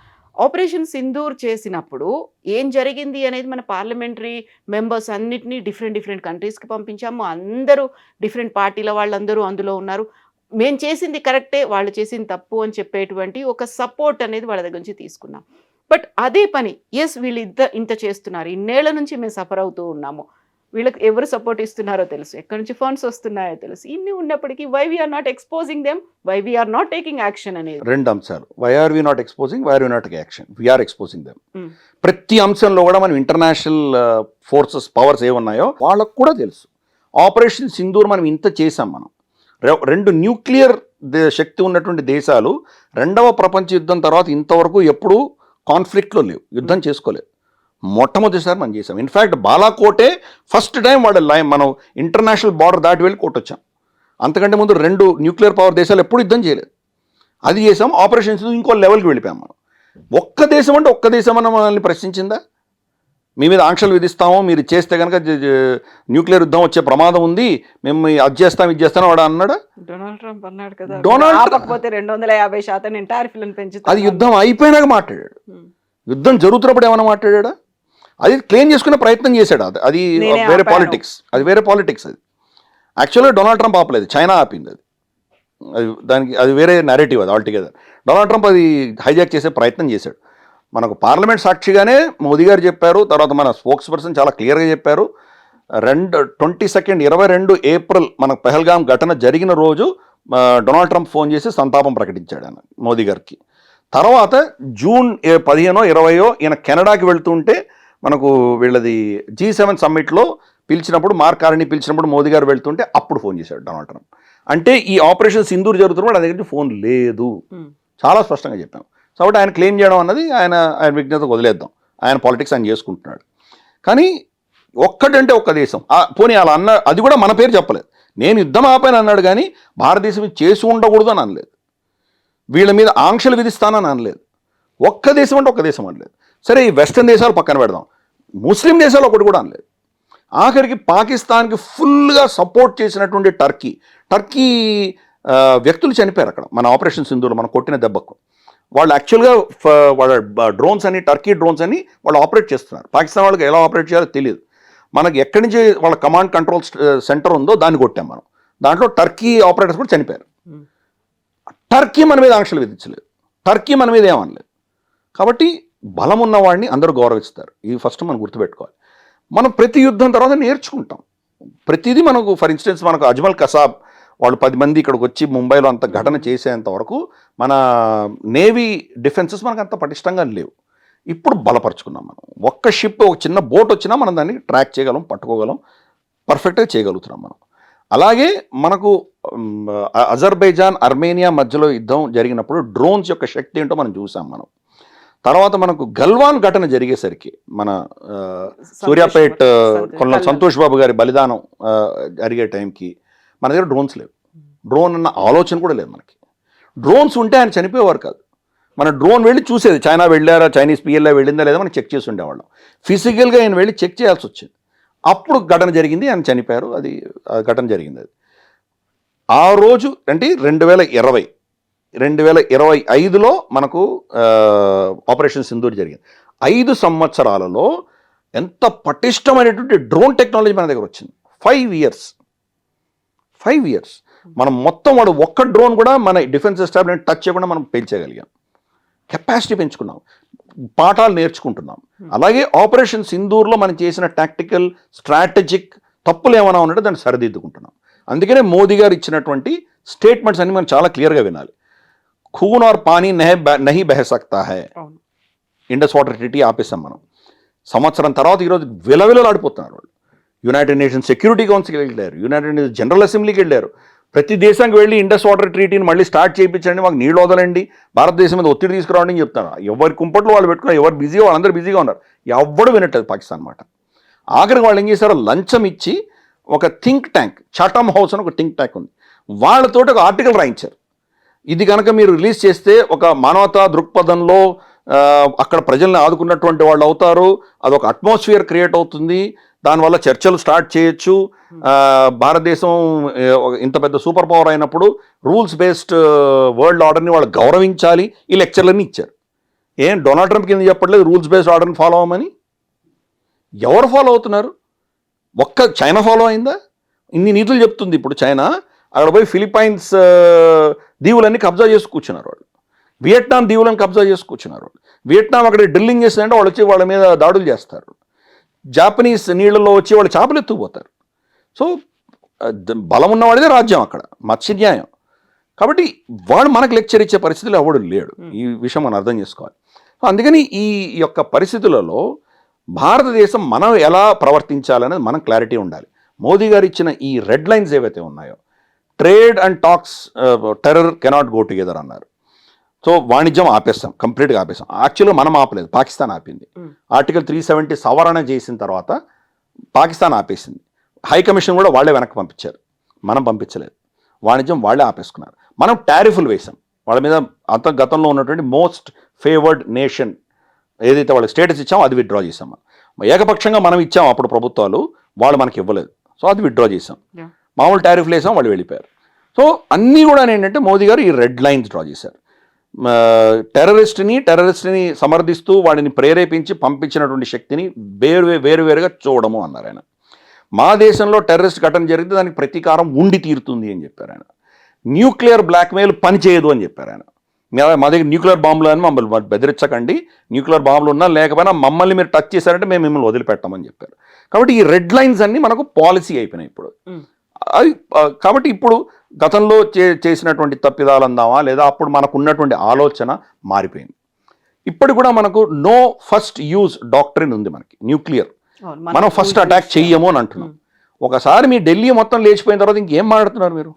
ఆపరేషన్ సింధూర్ చేసినప్పుడు ఏం జరిగింది అనేది మన పార్లమెంటరీ మెంబర్స్ అన్నిటినీ డిఫరెంట్ కంట్రీస్కి పంపించాము. అందరూ డిఫరెంట్ పార్టీల వాళ్ళందరూ అందులో ఉన్నారు. మేము చేసింది కరెక్టే, వాళ్ళు చేసింది తప్పు అని చెప్పేటువంటి ఒక సపోర్ట్ అనేది వాళ్ళ దగ్గర నుంచి తీసుకున్నాం. బట్ అదే పని వీళ్ళు ఇంత చేస్తున్నారు, ఇన్నేళ్ల నుంచి మేము సఫర్ అవుతూ ఉన్నాము, వీళ్ళకి ఎవరు సపోర్ట్ ఇస్తున్నారో తెలుసు, ఎక్కడి నుంచి ఫండ్స్ వస్తున్నాయో తెలుసు, ఇన్ని ఉన్నప్పటికీ why we are not exposing them, why we are not taking action అనేది. రెండు అంశాలు, why are we not exposing, why are we not taking action, we are exposing them. ప్రతి అంశంలో కూడా మనం ఇంటర్నేషనల్ ఫోర్సెస్ పవర్స్ ఏమున్నాయో వాళ్ళకు కూడా తెలుసు. ఆపరేషన్ సింధూర్ మనం ఇంత చేసాం. మనం 2 న్యూక్లియర్ శక్తి ఉన్నటువంటి దేశాలు రెండవ ప్రపంచ యుద్ధం తర్వాత ఇంతవరకు ఎప్పుడూ కాన్ఫ్లిక్ట్లో లేవు, యుద్ధం చేసుకోలేదు. మొట్టమొదటిసారి మనం చేసాం. ఇన్ఫ్యాక్ట్ బాలాకోటే ఫస్ట్ టైం మనం ఇంటర్నేషనల్ బార్డర్ దాటి వెళ్ళి కొట్టొచ్చాం. అంతకంటే ముందు 2 న్యూక్లియర్ పవర్ దేశాలు ఎప్పుడు యుద్ధం చేయలేదు. అది చేసాం. ఆపరేషన్స్ ఇంకో లెవెల్కి వెళ్ళిపోయాం మనం. ఒక్క దేశం అంటే ఒక్క దేశం అన్న మనల్ని ప్రశ్నించిందా? మీ మీద ఆంక్షలు విధిస్తాము, మీరు చేస్తే కనుక న్యూక్లియర్ యుద్ధం వచ్చే ప్రమాదం ఉంది, మేము అది చేస్తాం ఇది చేస్తాం వాడు అన్నాడా? డొనాల్డ్ ట్రంప్ అన్నాడు కదా, డొనాల్డ్ 250% టారిఫ్లను పెంచుతారు. అది యుద్ధం అయిపోయినాక మాట్లాడాడు. యుద్ధం జరుగుతున్నప్పుడు ఏమైనా మాట్లాడా? అది క్లెయిమ్ చేసుకునే ప్రయత్నం చేశాడు. అది వేరే పాలిటిక్స్, అది వేరే పాలిటిక్స్. యాక్చువల్గా డొనాల్డ్ ట్రంప్ ఆపలేదు, చైనా ఆపింది అది. దానికి అది వేరే నెరేటివ్ అది ఆల్టుగెదర్. డొనాల్డ్ ట్రంప్ అది హైజాక్ చేసే ప్రయత్నం చేశాడు. మనకు పార్లమెంట్ సాక్షిగానే మోదీ గారు చెప్పారు, తర్వాత మన స్పోక్స్ పర్సన్ చాలా క్లియర్గా చెప్పారు. 22 ఏప్రిల్ మనకు పెహల్గాం ఘటన జరిగిన రోజు డొనాల్డ్ ట్రంప్ ఫోన్ చేసి సంతాపం ప్రకటించాడు ఆయన మోదీ గారికి. తర్వాత జూన్ 15, 20 ఈయన కెనడాకి వెళ్తుంటే మనకు వీళ్ళది G7 సమ్మిట్లో పిలిచినప్పుడు, మార్క్ కార్నీ పిలిచినప్పుడు మోదీ గారు వెళ్తుంటే అప్పుడు ఫోన్ చేశాడు డొనాల్డ్ ట్రంప్. అంటే ఈ ఆపరేషన్ సింధూర్ జరుగుతున్నప్పుడు ఆయన దగ్గర ఫోన్ లేదు, చాలా స్పష్టంగా చెప్పాం. కాబట్టి ఆయన క్లెయిమ్ చేయడం అన్నది ఆయన విజ్ఞతకు వదిలేద్దాం, ఆయన పాలిటిక్స్ ఆయన చేసుకుంటున్నాడు. కానీ ఒక్కటంటే ఒక్క దేశం పోనీ అలా అన్న, అది కూడా మన పేరు చెప్పలేదు. నేను యుద్ధం ఆపాను అన్నాడు కానీ భారతదేశం చేసి ఉండకూడదు అని అనలేదు, వీళ్ళ మీద ఆంక్షలు విధిస్తానని అనలేదు. ఒక్క దేశం అంటే ఒక్క దేశం అనలేదు. సరే ఈ వెస్టర్న్ దేశాలు పక్కన పెడదాం, ముస్లిం దేశాలు ఒకటి కూడా అనలేదు. ఆఖరికి పాకిస్తాన్కి ఫుల్గా సపోర్ట్ చేసినటువంటి టర్కీ వ్యక్తులు చనిపోయారు అక్కడ మన ఆపరేషన్ సింధూర్లో మనం కొట్టిన దెబ్బకు. వాళ్ళు యాక్చువల్గా వాళ్ళ డ్రోన్స్ అని, టర్కీ డ్రోన్స్ అని వాళ్ళు ఆపరేట్ చేస్తున్నారు. పాకిస్తాన్ వాళ్ళకి ఎలా ఆపరేట్ చేయాలో తెలియదు. మనకి ఎక్కడి నుంచి వాళ్ళ కమాండ్ కంట్రోల్ సెంటర్ ఉందో దాన్ని కొట్టాం మనం. దాంట్లో టర్కీ ఆపరేటర్స్ కూడా చనిపోయారు. టర్కీ మన మీద ఆంక్షలు విధించలేదు, టర్కీ మన మీద ఏమనలేదు. కాబట్టి బలం ఉన్నవాడిని అందరూ గౌరవిస్తారు, ఇది ఫస్ట్ మనం గుర్తుపెట్టుకోవాలి. మనం ప్రతి యుద్ధం తర్వాత నేర్చుకుంటాం ప్రతిదీ. మనకు ఫర్ ఇన్స్టెన్స్ మనకు అజ్మల్ కసాబ్ వాళ్ళు 10 మంది ఇక్కడికి వచ్చి ముంబైలో అంత ఘటన చేసేంత వరకు మన నేవీ డిఫెన్సెస్ మనకు అంత పటిష్టంగా లేవు. ఇప్పుడు బలపరుచుకున్నాం మనం. ఒక్క షిప్, ఒక చిన్న బోట్ వచ్చినా మనం దాన్ని ట్రాక్ చేయగలం, పట్టుకోగలం, పర్ఫెక్ట్గా చేయగలుగుతున్నాం మనం. అలాగే మనకు అజర్బైజాన్, అర్మేనియా మధ్యలో యుద్ధం జరిగినప్పుడు డ్రోన్స్ యొక్క శక్తి ఏంటో మనం చూసాం మనం. తర్వాత మనకు గల్వాన్ ఘటన జరిగేసరికి మన సూర్యాపేట్ కొన్న సంతోష్ బాబు గారి బలిదానం జరిగే టైంకి మన దగ్గర డ్రోన్స్ లేవు. డ్రోన్ అన్న ఆలోచన కూడా లేదు మనకి. డ్రోన్స్ ఉంటే ఆయన చనిపోయేవారు కాదు. మన డ్రోన్ వెళ్ళి చూసేది, చైనా వెళ్ళారా, చైనీస్ పిఎల్ఏ వెళ్ళిందా లేదా మనం చెక్ చేసి ఉండేవాళ్ళం. ఫిజికల్గా ఆయన వెళ్ళి చెక్ చేయాల్సి వచ్చింది. అప్పుడు ఘటన జరిగింది, ఆయన చనిపోయారు. అది ఘటన జరిగింది. అది ఆ రోజు అంటే 2025లో మనకు ఆపరేషన్ సింధూర్ జరిగింది. 5 సంవత్సరాలలో ఎంత పటిష్టమైనటువంటి డ్రోన్ టెక్నాలజీ మన దగ్గర వచ్చింది. 5 ఇయర్స్ మనం మొత్తం వాడు ఒక్క డ్రోన్ కూడా మన డిఫెన్స్ ఎస్టాబ్లిష్మెంట్ టచ్ చేయకుండా మనం పెంచగలిగాం. కెపాసిటీ పెంచుకున్నాం, పాఠాలు నేర్చుకుంటున్నాం. అలాగే ఆపరేషన్ సింధూర్లో మనం చేసిన టాక్టికల్ స్ట్రాటజిక్ తప్పులు ఏమైనా ఉన్నట్టు దాన్ని సరిదిద్దుకుంటున్నాం. అందుకనే మోదీ గారు ఇచ్చినటువంటి స్టేట్మెంట్స్ అన్ని మనం చాలా క్లియర్గా వినాలి. ఖూన్ ఆర్ పానీ నహీ బహ సక్తా హై, ఇండస్ వాటర్ ట్రీటీ ఆపేసాం మనం. సంవత్సరం తర్వాత ఈరోజు విలవిలలాడిపోతున్నారు వాళ్ళు. యునైటెడ్ నేషన్స్ సెక్యూరిటీ కౌన్సిల్కి వెళ్ళారు, యునైటెడ్ నేషన్స్ జనరల్ అసెంబ్లీకి వెళ్ళారు. ప్రతి దేశానికి వెళ్ళి ఇండస్ వాటర్ ట్రీటీని మళ్ళీ స్టార్ట్ చేయించండి, మాకు నీళ్ళు వదలండి, భారతదేశం మీద ఒత్తిడి తీసుకురావడం అని చెప్తాను. ఎవరి కుంపట్లు వాళ్ళు పెట్టుకున్నారు, ఎవరు బిజీగా వాళ్ళందరూ బిజీగా ఉన్నారు. ఎవ్వడు వినట్లేదు పాకిస్తాన్ మాట. ఆఖరికి వాళ్ళు ఏం చేశారో లంచం ఇచ్చి ఒక థింక్ ట్యాంక్, చాటమ్ హౌస్ అని ఒక థింక్ ట్యాంక్ ఉంది, వాళ్ళతోటి ఒక ఆర్టికల్ రాయించారు. ఇది కనుక మీరు రిలీజ్ చేస్తే ఒక మానవతా దృక్పథంలో అక్కడ ప్రజల్ని ఆదుకున్నటువంటి వాళ్ళు అవుతారు, అదొక అట్మాస్ఫియర్ క్రియేట్ అవుతుంది, దానివల్ల చర్చలు స్టార్ట్ చేయొచ్చు. భారతదేశం ఇంత పెద్ద సూపర్ పవర్ అయినప్పుడు రూల్స్ బేస్డ్ వరల్డ్ ఆర్డర్ని వాళ్ళు గౌరవించాలి. ఈ లెక్చర్లన్నీ ఇచ్చారు. ఏం డొనాల్డ్ ట్రంప్ కింద చెప్పట్లేదు రూల్స్ బేస్డ్ ఆర్డర్ని ఫాలో అవ్వమని? ఎవరు ఫాలో అవుతున్నారు? ఒక్క చైనా ఫాలో అయిందా? ఇన్ని నీతులు చెప్తుంది ఇప్పుడు చైనా. అక్కడ పోయి ఫిలిప్పైన్స్ దీవులన్నీ కబ్జా చేసి కూర్చున్నారు వాళ్ళు, వియట్నాం దీవులను కబ్జా చేసి కూర్చున్నారు వాళ్ళు. వియట్నాం అక్కడ డ్రిల్లింగ్ చేస్తుందంటే వాళ్ళు వచ్చి వాళ్ళ మీద దాడులు చేస్తారు. జాపనీస్ నీళ్ళల్లో వచ్చి వాళ్ళు చేపలు ఎత్తుకుపోతారు. సో బలం ఉన్నవాడిదే రాజ్యం అక్కడ, మత్స్య న్యాయం. కాబట్టి వాడు మనకు లెక్చర్ ఇచ్చే పరిస్థితులు ఎవడు లేడు. ఈ విషయం మనం అర్థం చేసుకోవాలి. అందుకని ఈ యొక్క పరిస్థితులలో భారతదేశం మనం ఎలా ప్రవర్తించాలనేది మనం క్లారిటీ ఉండాలి. మోదీ గారు ఇచ్చిన ఈ రెడ్ లైన్స్ ఏవైతే ఉన్నాయో, trade and talks terror cannot go together అన్నారు. సో వాణిజ్యం ఆపేస్తాం, కంప్లీట్గా ఆపేస్తాం. యాక్చువల్గా మనం ఆపలేదు, పాకిస్తాన్ ఆపింది. ఆర్టికల్ 370 సవరణ చేసిన తర్వాత పాకిస్తాన్ ఆపేసింది. హై కమిషన్ కూడా వాళ్ళే వెనక్కి పంపించారు, మనం పంపించలేదు. వాణిజ్యం వాళ్ళే ఆపేసుకున్నారు. మనం టారిఫ్లు వేసాం వాళ్ళ మీద. అంత గతంలో ఉన్నటువంటి మోస్ట్ ఫేవర్డ్ నేషన్ ఏదైతే వాళ్ళకి స్టేటస్ ఇచ్చామో అది విత్డ్రా చేసాం. ఏకపక్షంగా మనం ఇచ్చాం అప్పుడు ప్రభుత్వాలు, వాళ్ళు మనకి ఇవ్వలేదు. సో అది విత్డ్రా చేసాం. మామూలు టారిఫ్లు వేసాం, వాళ్ళు వెళ్ళిపోయారు. సో అన్నీ కూడా ఏంటంటే మోదీ గారు ఈ రెడ్ లైన్స్ డ్రా చేశారు. టెర్రరిస్ట్ని సమర్థిస్తూ వాడిని ప్రేరేపించి పంపించినటువంటి శక్తిని వేరువేరుగా చూడము అన్నారు ఆయన. మా దేశంలో టెర్రరిస్ట్ ఘటన జరిగితే దానికి ప్రతీకారం ఉండి తీరుతుంది అని చెప్పారు ఆయన. న్యూక్లియర్ బ్లాక్మెయిల్ పనిచేయదు అని చెప్పారు ఆయన. మా దగ్గర న్యూక్లియర్ బాంబులు అని మమ్మల్ని బెదిరించకండి, న్యూక్లియర్ బాంబులు ఉన్నా లేకపోయినా మమ్మల్ని మీరు టచ్ చేశారంటే మేము మిమ్మల్ని వదిలిపెట్టామని చెప్పారు. కాబట్టి ఈ రెడ్ లైన్స్ అన్నీ మనకు పాలసీ అయిపోయినాయి ఇప్పుడు. అది కాబట్టి ఇప్పుడు గతంలో చేసినటువంటి తప్పిదాలు అందామా, లేదా అప్పుడు మనకు ఉన్నటువంటి ఆలోచన మారిపోయింది. ఇప్పుడు కూడా మనకు నో ఫస్ట్ యూజ్ డాక్ట్రిన్ ఉంది మనకి. న్యూక్లియర్ మనం ఫస్ట్ అటాక్ చెయ్యము అని అంటున్నాం. ఒకసారి మీ ఢిల్లీ మొత్తం లేచిపోయిన తర్వాత ఇంకేం మాట్లాడుతున్నారు మీరు?